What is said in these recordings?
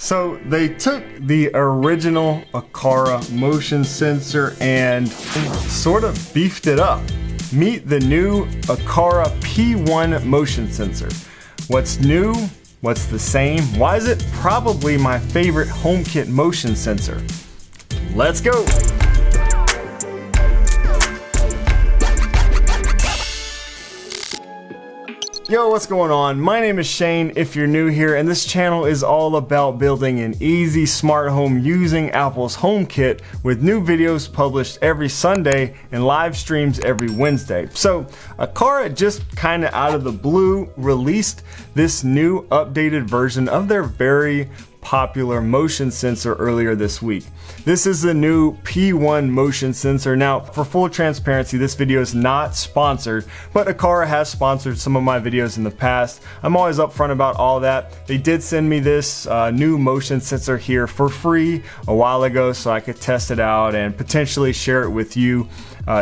So they took the original Aqara motion sensor and sort of beefed it up. Meet the new Aqara P1 motion sensor. What's new? What's the same? Why is it probably my favorite HomeKit motion sensor? Let's go! Yo, what's going on? My name is Shane if you're new here, and this channel is all about building an easy smart home using Apple's HomeKit, with new videos published every Sunday and live streams every Wednesday. So Aqara just kind of out of the blue released this new updated version of their very popular motion sensor earlier this week. This is the new P1 motion sensor. Now, for full transparency, this video is not sponsored, but Aqara has sponsored some of my videos in the past. I'm always upfront about all that. They did send me this new motion sensor here for free a while ago so I could test it out and potentially share it with you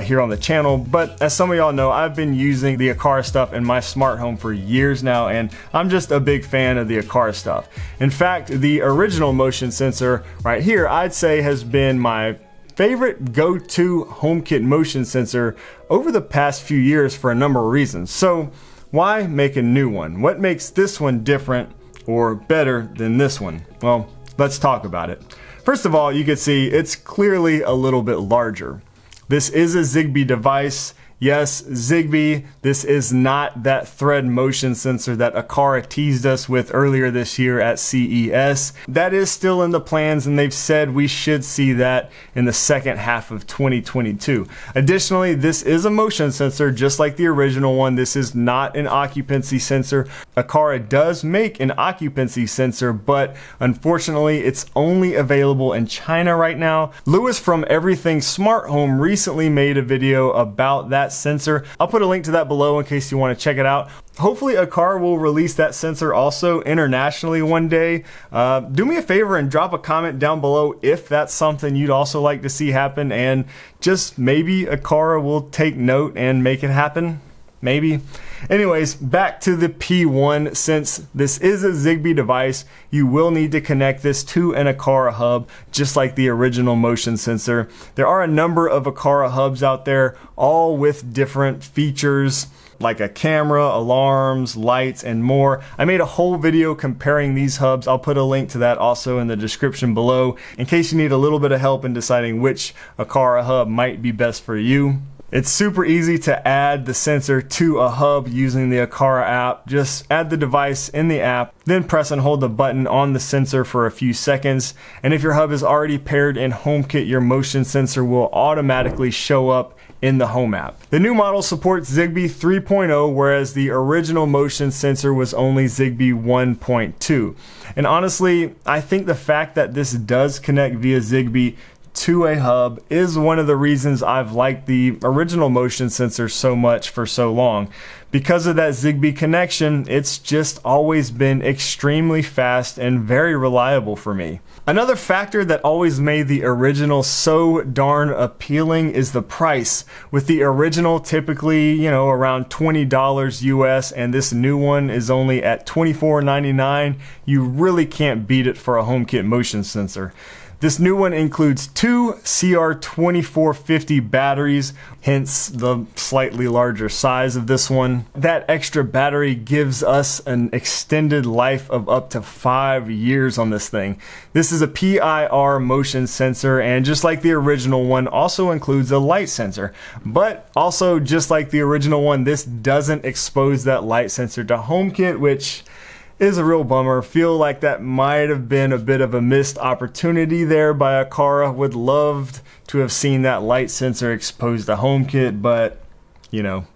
here on the channel. But as some of y'all know, I've been using the Aqara stuff in my smart home for years now, and I'm just a big fan of the Aqara stuff. In fact, the original motion sensor right here, I'd say has been my favorite go-to HomeKit motion sensor over the past few years for a number of reasons. So why make a new one? What makes this one different or better than this one? Well, let's talk about it. First of all, you can see it's clearly a little bit larger. This is a Zigbee device. Yes, Zigbee. This is not that thread motion sensor that Aqara teased us with earlier this year at CES. That is still in the plans, and they've said we should see that in the second half of 2022. Additionally, this is a motion sensor just like the original one. This is not an occupancy sensor. Aqara does make an occupancy sensor, but unfortunately it's only available in China right now. Lewis from Everything Smart Home recently made a video about that sensor. I'll put a link to that below in case you want to check it out. Hopefully Aqara will release that sensor also internationally one day. Do me a favor and drop a comment down below if that's something you'd also like to see happen, and just maybe Aqara will take note and make it happen. Maybe. Anyways, back to the P1. Since this is a Zigbee device, you will need to connect this to an Aqara hub, just like the original motion sensor. There are a number of Aqara hubs out there, all with different features like a camera, alarms, lights, and more. I made a whole video comparing these hubs. I'll put a link to that also in the description below in case you need a little bit of help in deciding which Aqara hub might be best for you. It's super easy to add the sensor to a hub using the Aqara app. Just add the device in the app, then press and hold the button on the sensor for a few seconds. And if your hub is already paired in HomeKit, your motion sensor will automatically show up in the Home app. The new model supports Zigbee 3.0, whereas the original motion sensor was only Zigbee 1.2. And honestly, I think the fact that this does connect via Zigbee to a hub is one of the reasons I've liked the original motion sensor so much for so long. Because of that Zigbee connection, it's just always been extremely fast and very reliable for me. Another factor that always made the original so darn appealing is the price. With the original typically, around $20 US, and this new one is only at $24.99, you really can't beat it for a HomeKit motion sensor. This new one includes two CR2450 batteries, hence the slightly larger size of this one. That extra battery gives us an extended life of up to 5 years on this thing. This is a PIR motion sensor, and just like the original one, also includes a light sensor. But also, just like the original one, this doesn't expose that light sensor to HomeKit, which is a real bummer. Feel like that might have been a bit of a missed opportunity there by Aqara. Would loved to have seen that light sensor exposed to HomeKit, but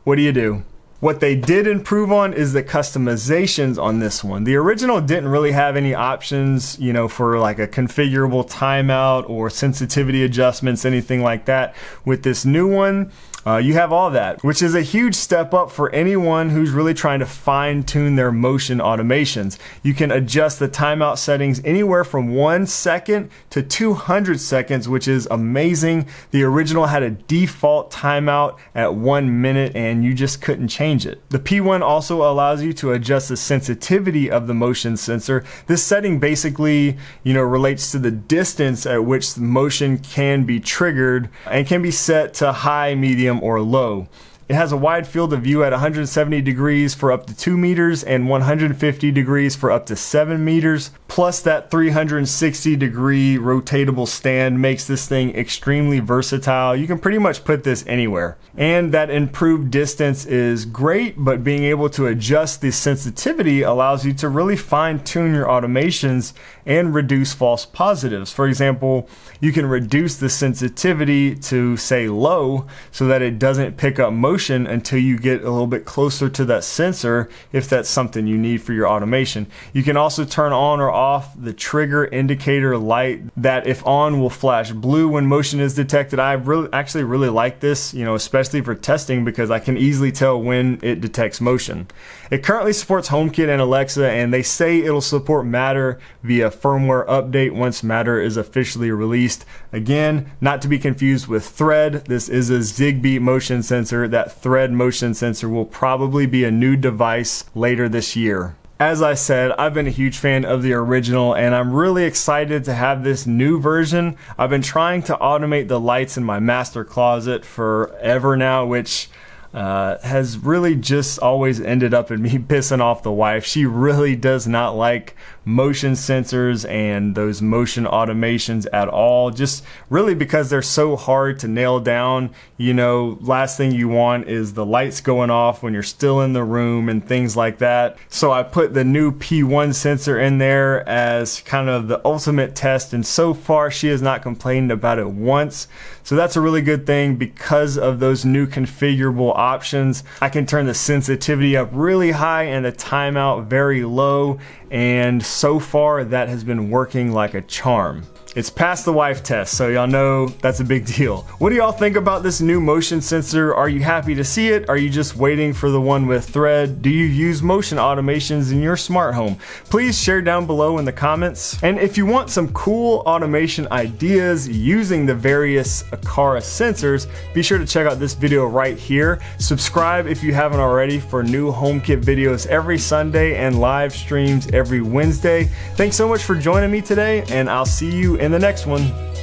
what do you do? What they did improve on is the customizations on this one. The original didn't really have any options, for like a configurable timeout or sensitivity adjustments, anything like that. With this new one, You have all that, which is a huge step up for anyone who's really trying to fine-tune their motion automations. You can adjust the timeout settings anywhere from 1 second to 200 seconds, which is amazing. The original had a default timeout at 1 minute and you just couldn't change it. The P1 also allows you to adjust the sensitivity of the motion sensor. This setting basically, relates to the distance at which the motion can be triggered and can be set to high, medium, or low. It has a wide field of view at 170 degrees for up to 2 meters and 150 degrees for up to 7 meters. Plus that 360 degree rotatable stand makes this thing extremely versatile. You can pretty much put this anywhere. And that improved distance is great, but being able to adjust the sensitivity allows you to really fine tune your automations and reduce false positives. For example, you can reduce the sensitivity to say low so that it doesn't pick up motion until you get a little bit closer to that sensor if that's something you need for your automation. You can also turn on or off the trigger indicator light that if on will flash blue when motion is detected. I actually really like this, especially for testing because I can easily tell when it detects motion. It currently supports HomeKit and Alexa, and they say it'll support Matter via firmware update once Matter is officially released. Again, not to be confused with Thread. This is a Zigbee motion sensor. That Thread motion sensor will probably be a new device later this year. As I said, I've been a huge fan of the original and I'm really excited to have this new version. I've been trying to automate the lights in my master closet forever now, which has really just always ended up in me pissing off the wife. She really does not like motion sensors and those motion automations at all, just really because they're so hard to nail down. Last thing you want is the lights going off when you're still in the room and things like that. So I put the new P1 sensor in there as kind of the ultimate test, and so far she has not complained about it once. So that's a really good thing. Because of those new configurable options, I can turn the sensitivity up really high and the timeout very low, and so far that has been working like a charm. It's passed the wife test, so y'all know that's a big deal. What do y'all think about this new motion sensor? Are you happy to see it? Are you just waiting for the one with Thread? Do you use motion automations in your smart home? Please share down below in the comments. And if you want some cool automation ideas using the various Aqara sensors, be sure to check out this video right here. Subscribe if you haven't already for new HomeKit videos every Sunday and live streams every Wednesday. Thanks so much for joining me today, and I'll see you in the next one.